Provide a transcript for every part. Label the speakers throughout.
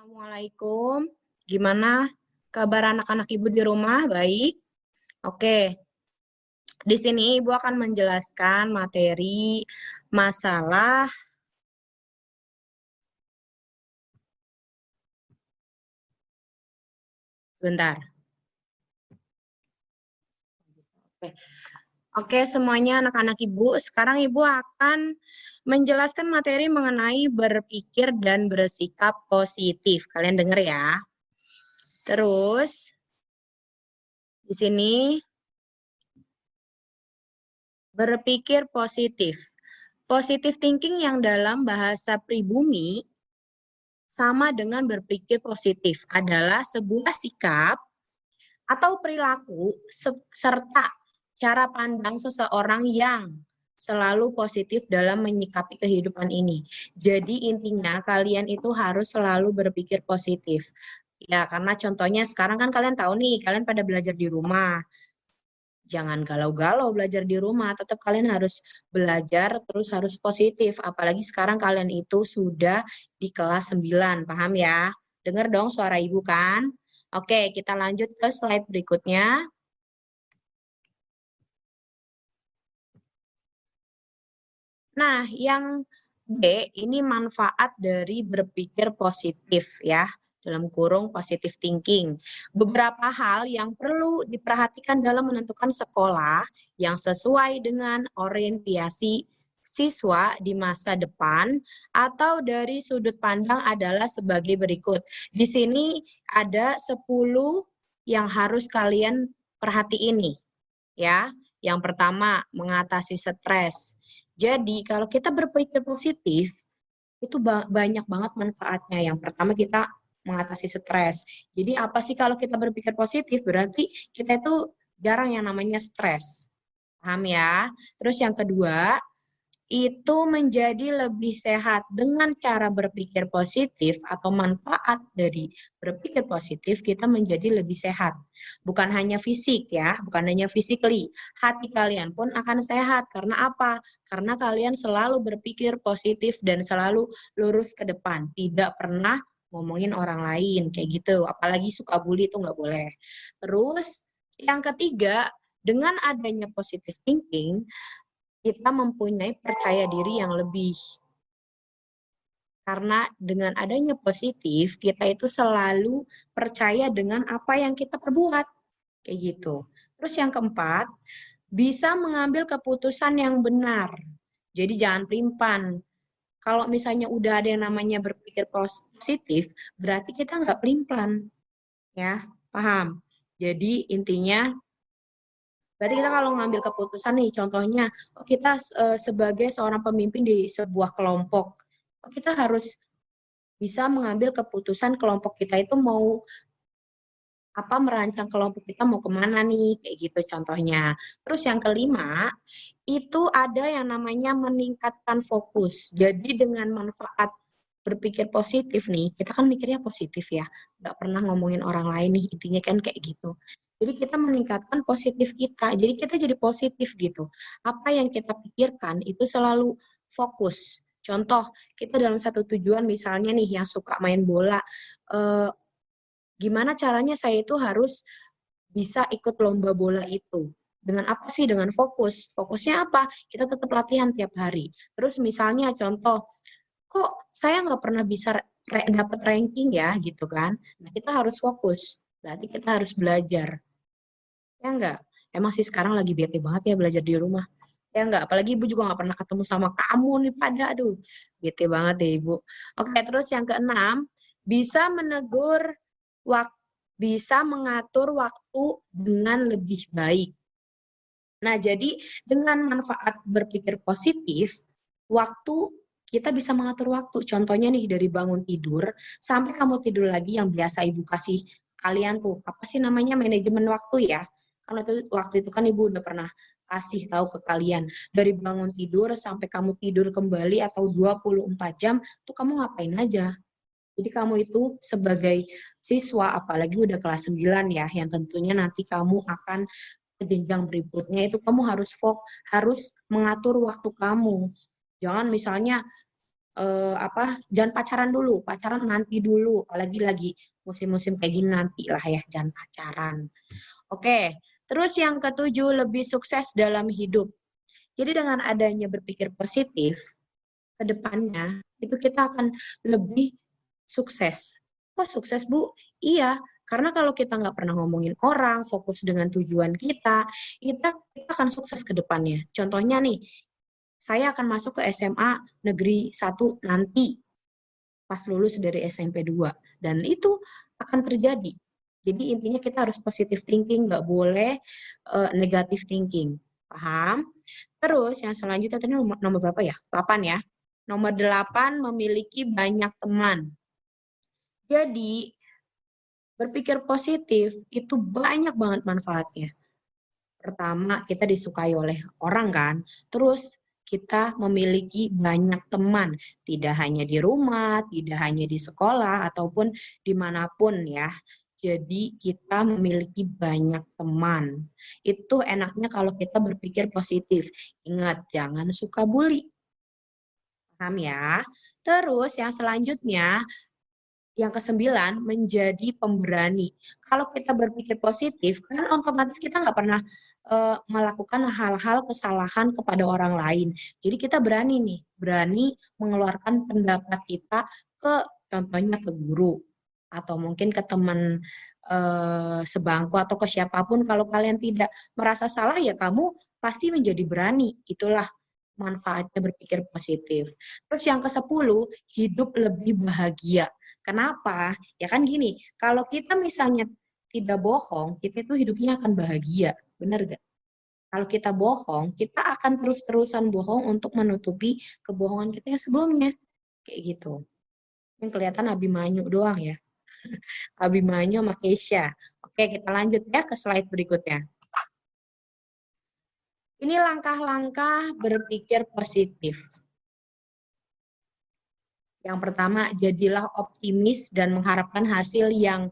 Speaker 1: Assalamualaikum. Gimana kabar anak-anak Ibu di rumah? Baik? Oke. Di sini Ibu akan menjelaskan materi masalah sebentar. Oke, semuanya anak-anak Ibu. Sekarang Ibu akan menjelaskan materi mengenai berpikir dan bersikap positif. Kalian dengar ya. Terus di sini berpikir positif. Positive thinking yang dalam bahasa pribumi sama dengan berpikir positif adalah sebuah sikap atau perilaku serta cara pandang seseorang yang selalu positif dalam menyikapi kehidupan ini. Jadi intinya kalian itu harus selalu berpikir positif. Ya, karena contohnya sekarang kan kalian tahu nih, kalian pada belajar di rumah. Jangan galau-galau belajar di rumah, tetap kalian harus belajar, terus harus positif. Apalagi sekarang kalian itu sudah di kelas 9, paham ya? Dengar dong suara Ibu kan? Oke, kita lanjut ke slide berikutnya. Nah, yang B ini manfaat dari berpikir positif ya, dalam kurung positive thinking. Beberapa hal yang perlu diperhatikan dalam menentukan sekolah yang sesuai dengan orientasi siswa di masa depan atau dari sudut pandang adalah sebagai berikut. Di sini ada 10 yang harus kalian perhatiin nih ya. Yang pertama, mengatasi stres. Jadi, kalau kita berpikir positif, itu banyak banget manfaatnya. Yang pertama, kita mengatasi stres. Jadi, apa sih kalau kita berpikir positif? Berarti kita itu jarang yang namanya stres. Paham ya? Terus yang kedua, itu menjadi lebih sehat dengan cara berpikir positif atau manfaat dari berpikir positif kita menjadi lebih sehat. Bukan hanya fisik ya, bukan hanya physically. Hati kalian pun akan sehat. Karena apa? Karena kalian selalu berpikir positif dan selalu lurus ke depan. Tidak pernah ngomongin orang lain kayak gitu. Apalagi suka bully itu nggak boleh. Terus yang ketiga, dengan adanya positive thinking, kita mempunyai percaya diri yang lebih. Karena dengan adanya positif, kita itu selalu percaya dengan apa yang kita perbuat. Kayak gitu. Terus yang keempat, bisa mengambil keputusan yang benar. Jadi jangan pelimpan. Kalau misalnya udah ada yang namanya berpikir positif, berarti kita nggak pelimpan. Ya, paham? Jadi intinya berarti kita kalau ngambil keputusan nih, contohnya kita sebagai seorang pemimpin di sebuah kelompok, kita harus bisa mengambil keputusan kelompok kita itu mau merancang kelompok kita mau kemana nih, kayak gitu contohnya. Terus yang kelima, itu ada yang namanya meningkatkan fokus. Jadi dengan manfaat berpikir positif nih, kita kan mikirnya positif ya, nggak pernah ngomongin orang lain nih, intinya kan kayak gitu. Jadi kita meningkatkan positif kita, jadi kita jadi positif gitu. Apa yang kita pikirkan itu selalu fokus. Contoh, kita dalam satu tujuan misalnya nih yang suka main bola, gimana caranya saya itu harus bisa ikut lomba bola itu. Dengan apa sih? Dengan fokus. Fokusnya apa? Kita tetap latihan tiap hari. Terus misalnya contoh, kok saya nggak pernah bisa dapat ranking ya gitu kan. Nah, kita harus fokus. Berarti kita harus belajar. Ya enggak? Emang sih sekarang lagi bete banget ya belajar di rumah. Ya enggak? Apalagi Ibu juga nggak pernah ketemu sama kamu nih pada. Aduh, bete banget deh Ibu. Oke, terus yang keenam, bisa menegur bisa mengatur waktu dengan lebih baik. Nah, jadi dengan manfaat berpikir positif, kita bisa mengatur waktu. Contohnya nih dari bangun tidur sampai kamu tidur lagi yang biasa Ibu kasih kalian tuh, apa sih namanya manajemen waktu ya? Karena waktu itu kan Ibu udah pernah kasih tahu ke kalian. Dari bangun tidur sampai kamu tidur kembali atau 24 jam, tuh kamu ngapain aja? Jadi kamu itu sebagai siswa, apalagi udah kelas 9 ya, yang tentunya nanti kamu akan ke jenjang berikutnya itu kamu harus mengatur waktu kamu. Jangan misalnya jangan pacaran dulu, pacaran nanti dulu, apalagi lagi musim-musim kayak gini nanti lah ya, jangan pacaran. Oke, terus yang ketujuh, lebih sukses dalam hidup. Jadi dengan adanya berpikir positif, ke depannya itu kita akan lebih sukses. Kok sukses, Bu? Iya, karena kalau kita nggak pernah ngomongin orang, fokus dengan tujuan kita akan sukses ke depannya. Contohnya nih, saya akan masuk ke SMA Negeri 1 nanti, pas lulus dari SMP 2. Dan itu akan terjadi. Jadi intinya kita harus positive thinking, nggak boleh negative thinking. Paham? Terus yang selanjutnya tadi nomor berapa ya? 8 ya. Nomor 8, memiliki banyak teman. Jadi, berpikir positif itu banyak banget manfaatnya. Pertama, kita disukai oleh orang kan. Terus, kita memiliki banyak teman. Tidak hanya di rumah, tidak hanya di sekolah, ataupun dimanapun ya. Jadi, kita memiliki banyak teman. Itu enaknya kalau kita berpikir positif. Ingat, jangan suka bully. Paham ya? Terus yang selanjutnya, yang ke-9, menjadi pemberani. Kalau kita berpikir positif, kan otomatis kita nggak pernah melakukan hal-hal kesalahan kepada orang lain. Jadi kita berani nih, berani mengeluarkan pendapat kita contohnya ke guru, atau mungkin ke teman sebangku, atau ke siapapun. Kalau kalian tidak merasa salah, ya kamu pasti menjadi berani. Itulah manfaatnya berpikir positif. Terus yang ke-10, hidup lebih bahagia. Kenapa? Ya kan gini, kalau kita misalnya tidak bohong, kita itu hidupnya akan bahagia. Benar gak? Kalau kita bohong, kita akan terus-terusan bohong untuk menutupi kebohongan kita yang sebelumnya. Kayak gitu. Yang kelihatan Abimanyu doang ya. Abimanyu sama Keisha. Oke, kita lanjut ya ke slide berikutnya. Ini langkah-langkah berpikir positif. Yang pertama, jadilah optimis dan mengharapkan hasil yang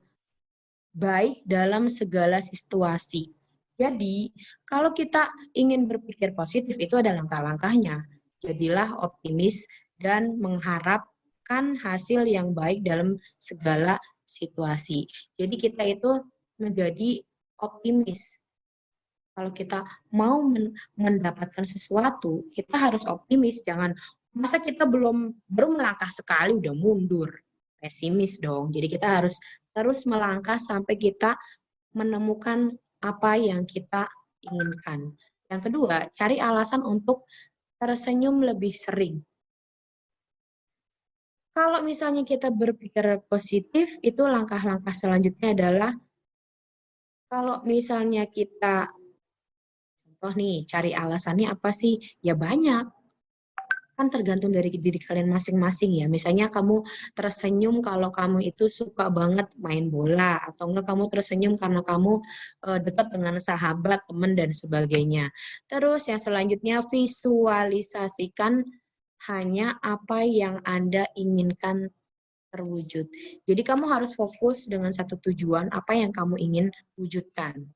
Speaker 1: baik dalam segala situasi. Jadi, kalau kita ingin berpikir positif, itu ada langkah-langkahnya. Jadilah optimis dan mengharapkan hasil yang baik dalam segala situasi. Jadi, kita itu menjadi optimis. Kalau kita mau mendapatkan sesuatu, kita harus optimis. Jangan, masa kita baru melangkah sekali udah mundur. Pesimis dong. Jadi kita harus terus melangkah sampai kita menemukan apa yang kita inginkan. Yang kedua, cari alasan untuk tersenyum lebih sering. Kalau misalnya kita berpikir positif, itu langkah-langkah selanjutnya adalah kalau misalnya kita nih, cari alasannya apa sih? Ya banyak. Kan tergantung dari diri kalian masing-masing ya. Misalnya kamu tersenyum kalau kamu itu suka banget main bola, atau enggak kamu tersenyum karena kamu dekat dengan sahabat, teman, dan sebagainya. Terus yang selanjutnya, visualisasikan hanya apa yang Anda inginkan terwujud. Jadi kamu harus fokus dengan satu tujuan, apa yang kamu ingin wujudkan.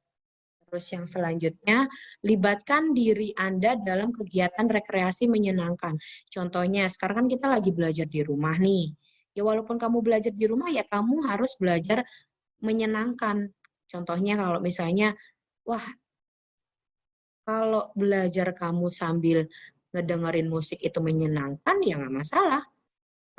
Speaker 1: Terus yang selanjutnya, libatkan diri Anda dalam kegiatan rekreasi menyenangkan. Contohnya, sekarang kan kita lagi belajar di rumah nih. Ya walaupun kamu belajar di rumah, ya kamu harus belajar menyenangkan. Contohnya kalau misalnya, wah, kalau belajar kamu sambil ngedengerin musik itu menyenangkan, ya nggak masalah.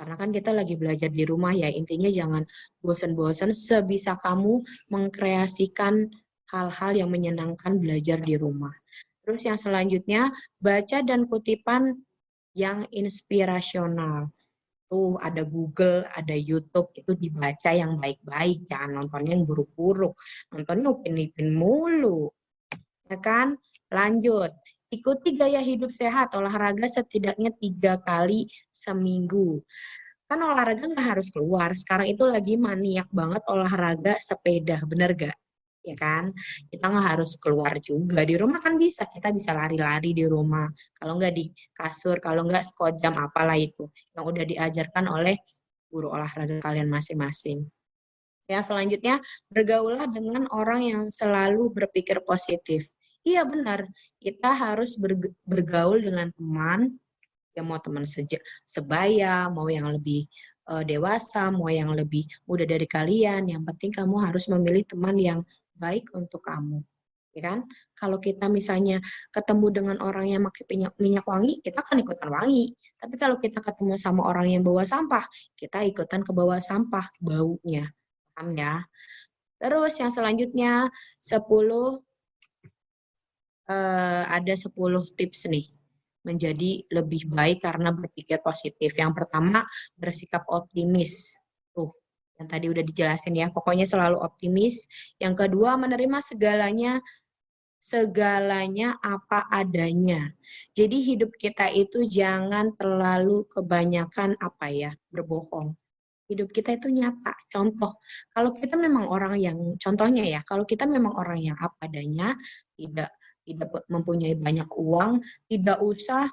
Speaker 1: Karena kan kita lagi belajar di rumah ya, intinya jangan bosan-bosan, sebisa kamu mengkreasikan hal-hal yang menyenangkan belajar di rumah. Terus yang selanjutnya, baca dan kutipan yang inspirasional. Tuh ada Google, ada YouTube, itu dibaca yang baik-baik, jangan nontonnya yang buruk-buruk, nontonnya upin-ipin mulu. Ya kan? Lanjut. Ikuti gaya hidup sehat, olahraga setidaknya 3 kali seminggu. Kan olahraga nggak harus keluar. Sekarang itu lagi maniak banget olahraga sepeda, bener gak? Ya kan? Kita nggak harus keluar juga. Di rumah kan bisa, kita bisa lari-lari di rumah. Kalau nggak di kasur, kalau nggak squat jam apalah itu. Yang udah diajarkan oleh guru olahraga kalian masing-masing. Yang selanjutnya, bergaulah dengan orang yang selalu berpikir positif. Iya benar, kita harus bergaul dengan teman Ya mau teman sebaya, mau yang lebih dewasa, mau yang lebih muda dari kalian, yang penting kamu harus memilih teman yang baik untuk kamu. Ya kan? Kalau kita misalnya ketemu dengan orang yang pakai minyak wangi, kita akan ikutan wangi. Tapi kalau kita ketemu sama orang yang bawa sampah, kita ikutan ke bawah sampah baunya. Paham ya? Terus yang selanjutnya 10 ada 10 tips nih menjadi lebih baik karena berpikir positif. Yang pertama, bersikap optimis. Tuh, yang tadi udah dijelasin ya, pokoknya selalu optimis. Yang kedua, menerima segalanya apa adanya. Jadi hidup kita itu jangan terlalu kebanyakan berbohong. Hidup kita itu nyata. Contoh, kalau kita memang orang yang contohnya ya, kalau kita memang orang yang apa adanya, tidak tidak mempunyai banyak uang, tidak usah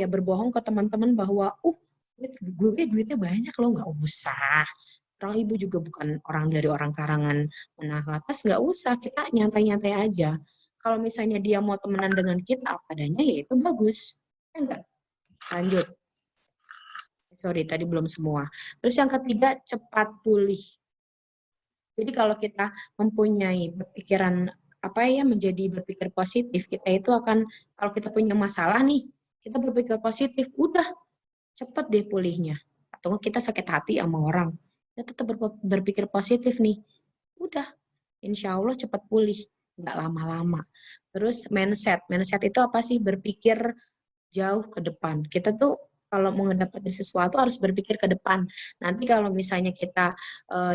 Speaker 1: berbohong ke teman-teman bahwa gue duitnya banyak loh, nggak usah. Orang ibu juga bukan orang dari orang karangan menengah atas, nggak usah, kita nyantai-nyantai aja. Kalau misalnya dia mau temenan dengan kita apa adanya, ya itu bagus. Ya enggak? Lanjut. Sorry, tadi belum semua. Terus yang ketiga, cepat pulih. Jadi kalau kita mempunyai pikiran menjadi berpikir positif, kita itu akan, kalau kita punya masalah nih, kita berpikir positif, udah cepet deh pulihnya. Atau kita sakit hati sama orang, kita tetap berpikir positif nih, udah insya Allah cepat pulih, nggak lama-lama. Terus mindset itu apa sih? Berpikir jauh ke depan. Kita tuh kalau mau mendapatkan sesuatu harus berpikir ke depan. Nanti kalau misalnya kita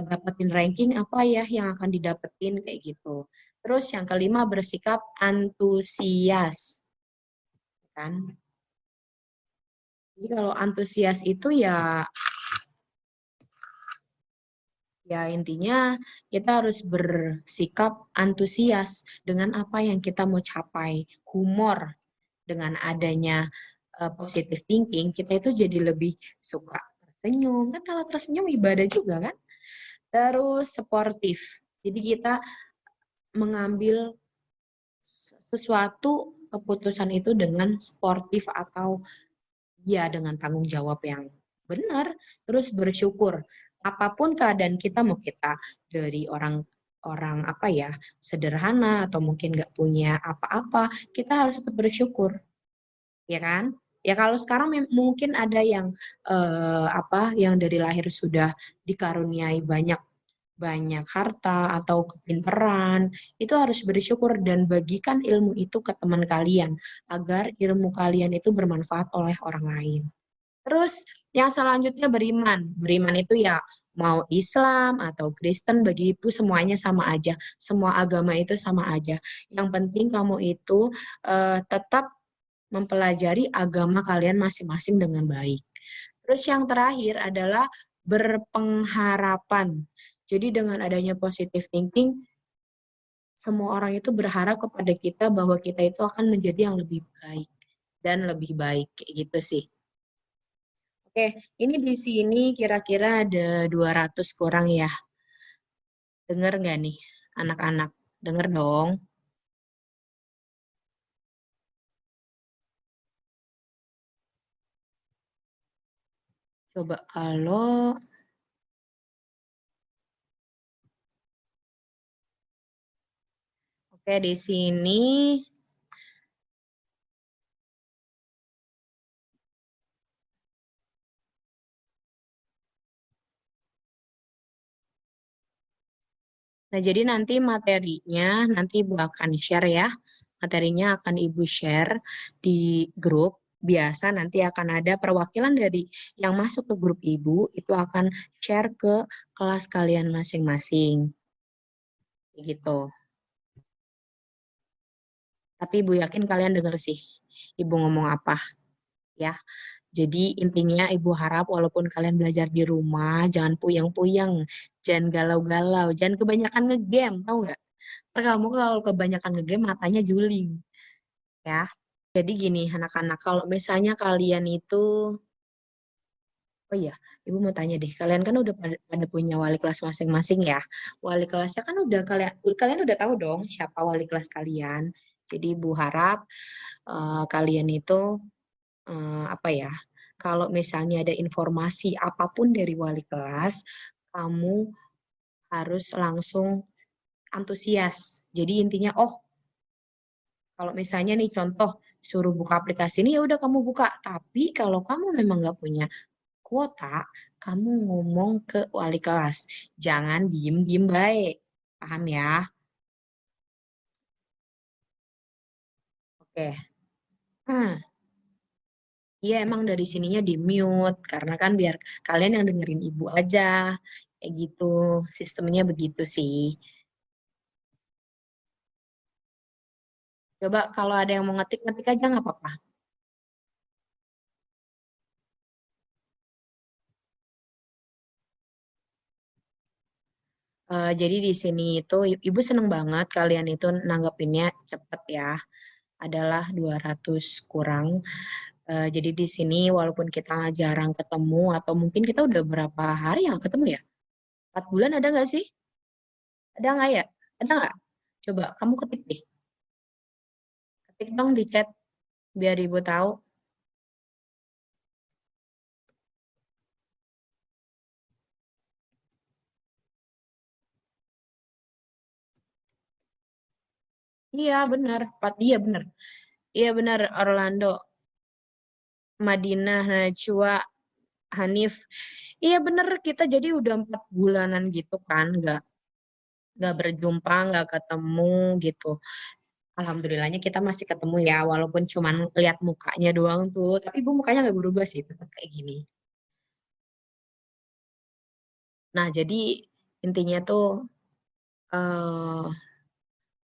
Speaker 1: dapetin ranking apa ya yang akan didapetin kayak gitu. Terus yang kelima, bersikap antusias. Kan? Jadi kalau antusias itu ya intinya kita harus bersikap antusias dengan apa yang kita mau capai. Humor, dengan adanya positive thinking, kita itu jadi lebih suka tersenyum. Kan kalau tersenyum ibadah juga kan. Terus sportif. Jadi kita mengambil sesuatu keputusan itu dengan sportif atau ya dengan tanggung jawab yang benar. Terus bersyukur. Apapun keadaan kita, mau kita dari orang sederhana atau mungkin nggak punya apa-apa, kita harus tetap bersyukur, ya kan? Ya kalau sekarang mungkin ada yang yang dari lahir sudah dikaruniai banyak harta atau kepintaran, itu harus bersyukur dan bagikan ilmu itu ke teman kalian agar ilmu kalian itu bermanfaat oleh orang lain. Terus yang selanjutnya beriman. Beriman itu ya mau Islam atau Kristen, bagi ibu semuanya sama aja. Semua agama itu sama aja. Yang penting kamu itu tetap mempelajari agama kalian masing-masing dengan baik. Terus yang terakhir adalah berpengharapan. Jadi dengan adanya positive thinking, semua orang itu berharap kepada kita bahwa kita itu akan menjadi yang lebih baik dan lebih baik, kayak gitu sih. Oke, ini di sini kira-kira ada 200 kurang ya. Dengar nggak nih anak-anak? Dengar dong. Coba kalau oke di sini nah, jadi nanti materinya, nanti Ibu akan share ya. Materinya akan Ibu share di grup. Biasa nanti akan ada perwakilan dari yang masuk ke grup Ibu, itu akan share ke kelas kalian masing-masing. Gitu. Tapi Ibu yakin kalian dengar sih Ibu ngomong apa. Ya. Jadi intinya Ibu harap walaupun kalian belajar di rumah, jangan puyeng-puyeng, jangan galau-galau, jangan kebanyakan ngegame, tahu nggak? Karena kamu kalau kebanyakan ngegame matanya juling, ya. Jadi gini anak-anak, kalau misalnya kalian itu, oh iya, Ibu mau tanya deh, kalian kan udah pada punya wali kelas masing-masing ya. Wali kelasnya kan udah kalian udah tahu dong siapa wali kelas kalian. Jadi Ibu harap kalian itu apa ya, kalau misalnya ada informasi apapun dari wali kelas, kamu harus langsung antusias. Jadi intinya, oh, kalau misalnya nih contoh suruh buka aplikasi ini, ya udah kamu buka. Tapi kalau kamu memang nggak punya kuota, kamu ngomong ke wali kelas. Jangan diem-diem baik. Paham ya? Oke. Nah, iya emang dari sininya di mute karena kan biar kalian yang dengerin ibu aja. Kayak gitu. Sistemnya begitu sih. Coba kalau ada yang mau ngetik, ngetik aja nggak apa-apa. Jadi di sini itu ibu seneng banget kalian itu nanggepinnya cepet ya. Adalah 200 kurang. Jadi di sini walaupun kita jarang ketemu atau mungkin kita udah berapa hari yang ketemu ya? 4 bulan ada nggak sih? Ada nggak ya? Ada nggak? Coba kamu ketik deh. Ketik dong di chat biar ibu tahu. Iya benar, iya benar. Iya benar Orlando, Madinah, Najwa, Hanif. Iya benar kita jadi udah 4 bulanan gitu kan, nggak berjumpa, nggak ketemu gitu. Alhamdulillahnya kita masih ketemu ya, walaupun cuman lihat mukanya doang tuh. Tapi ibu mukanya nggak berubah sih, tetap kayak gini. Nah, jadi intinya tuh eh,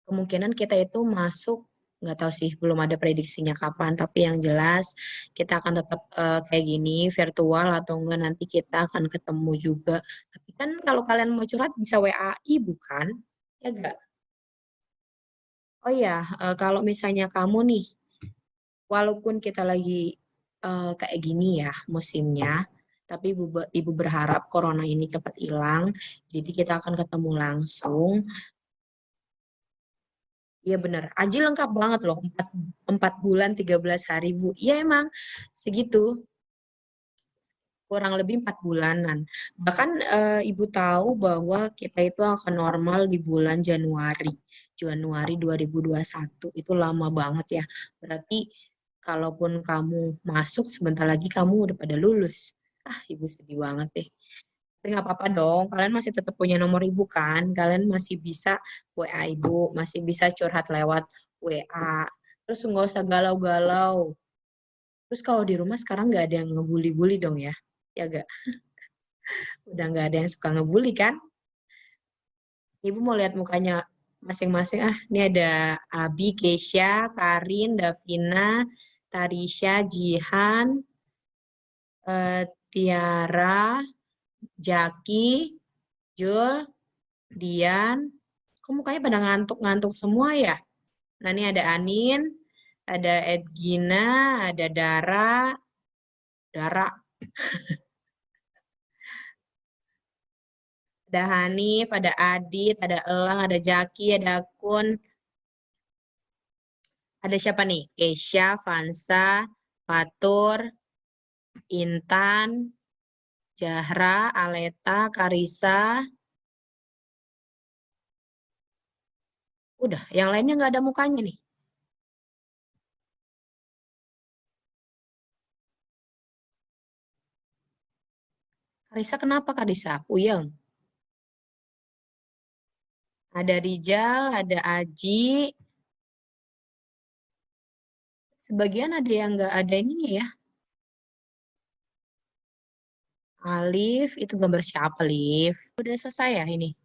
Speaker 1: kemungkinan kita itu masuk, nggak tahu sih, belum ada prediksinya kapan. Tapi yang jelas kita akan tetap kayak gini, virtual atau enggak nanti kita akan ketemu juga. Tapi kan kalau kalian mau curhat bisa WA-I bukan? Ya enggak? Oh iya, kalau misalnya kamu nih, walaupun kita lagi kayak gini ya musimnya, tapi ibu berharap corona ini cepat hilang, jadi kita akan ketemu langsung. Iya benar, Aji lengkap banget loh, 4 bulan 13 hari Bu. Iya emang segitu, kurang lebih 4 bulanan. Bahkan Ibu tahu bahwa kita itu akan normal di bulan Januari. Januari 2021 itu lama banget ya. Berarti kalaupun kamu masuk sebentar lagi kamu udah pada lulus. Ah, Ibu sedih banget deh. Tapi nggak apa-apa dong, kalian masih tetap punya nomor ibu kan? Kalian masih bisa WA ibu, masih bisa curhat lewat WA. Terus nggak usah galau-galau. Terus kalau di rumah sekarang nggak ada yang ngebully-bully dong ya? Ya gak? Udah nggak ada yang suka ngebully kan? Ibu mau lihat mukanya masing-masing. Ah, ini ada Abi, Keisha, Karin, Davina, Tarisha, Jihan, Tiara, Jaki, Jul, Dian. Kok mukanya pada ngantuk-ngantuk semua ya? Nah, ini ada Anin, ada Edgina, ada Dara, Dara, ada Hanif, ada Adit, ada Elang, ada Jaki, ada Kun, ada siapa nih? Keisha, Vansa, Fatur, Intan, Jahra, Aleta, Karisa. Udah, yang lainnya nggak ada mukanya nih. Karisa kenapa Karisa? Puyeng. Ada Rijal, ada Aji. Sebagian ada yang nggak ada ini ya. Alif, itu gambar siapa, Alif? Udah selesai ya ini?